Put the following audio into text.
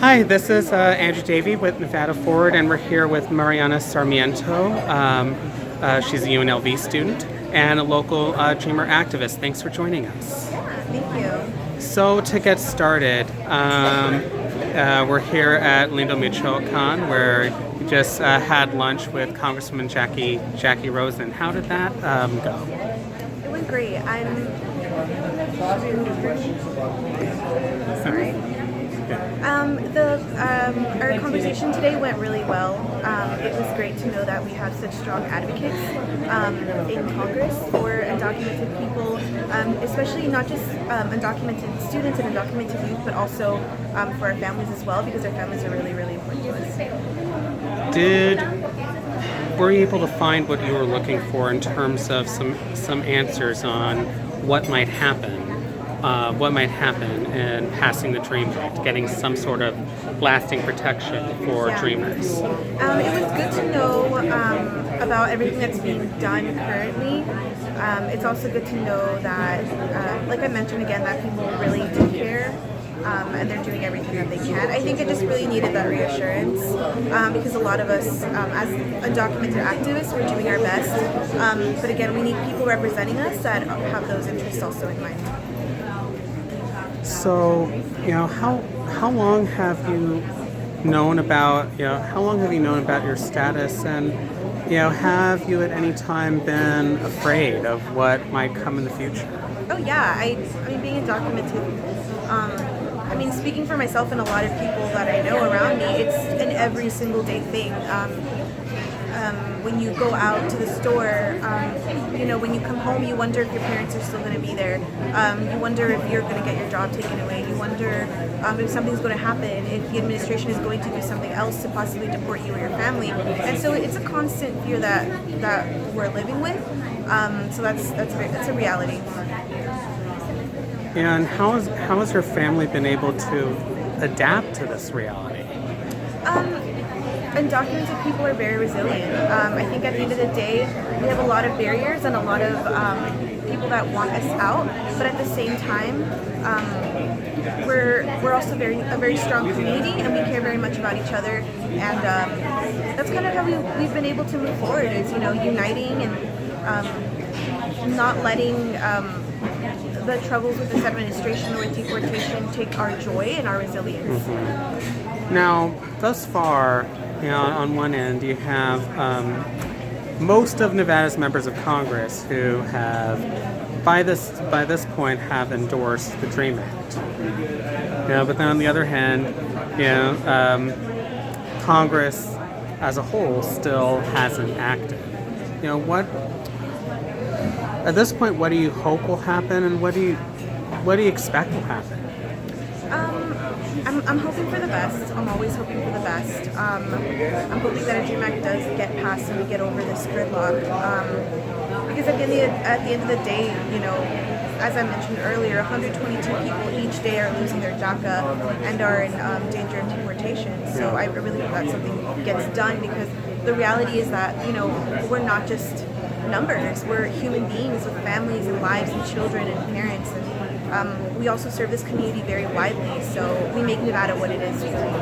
Hi, this is Andrew Davey with Nevada Forward, and we're here with Mariana Sarmiento. She's a UNLV student and a local Dreamer activist. Thanks for joining us. Yeah, thank you. So, to get started, we're here at Lindo Michoacan, where you just had lunch with Congresswoman Jackie Rosen. How did that go? It went great. I'm sorry. Our conversation today went really well. It was great to know that we have such strong advocates in Congress for undocumented people, especially not just undocumented students and undocumented youth, but also for our families as well, because our families are really, really important to us. Were you able to find what you were looking for in terms of some answers on what might happen? What might happen in passing the Dream Act, getting some sort of lasting protection for dreamers? It was good to know about everything that's being done currently. It's also good to know that, like I mentioned again, that people really do care. And they're doing everything that they can. I think it just really needed that reassurance because a lot of us, as undocumented activists, we're doing our best. But again, we need people representing us that have those interests also in mind. So, how long have you known about your status, and have you at any time been afraid of what might come in the future? Oh yeah, I mean, being undocumented. Speaking for myself and a lot of people that I know around me, it's an every single day thing. When you go out to the store, when you come home, you wonder if your parents are still going to be there. You wonder if you're going to get your job taken away. You wonder if something's going to happen, if the administration is going to do something else to possibly deport you or your family. And so it's a constant fear that we're living with. So that's a reality. And how has your family been able to adapt to this reality? Undocumented people are very resilient. I think at the end of the day, we have a lot of barriers and a lot of people that want us out. But at the same time, we're also a very strong community, and we care very much about each other. And that's kind of how we've been able to move forward, is uniting and not letting the troubles with this administration or deportation take our joy and our resilience. Mm-hmm. Now, thus far, on one end, you have most of Nevada's members of Congress who have, by this point, have endorsed the Dream Act. But then on the other hand, Congress as a whole still hasn't acted. At this point, what do you hope will happen, and what do you expect will happen? I'm hoping for the best. I'm always hoping for the best. I'm hoping that a Dream Act does get passed and we get over this gridlock. Because at the end of the day, as I mentioned earlier, 122 people each day are losing their DACA and are in danger of deportation. So I really hope that something gets done, because the reality is that, we're not just numbers. We're human beings with families and lives and children and parents, and we also serve this community very widely, so we make Nevada what it is today.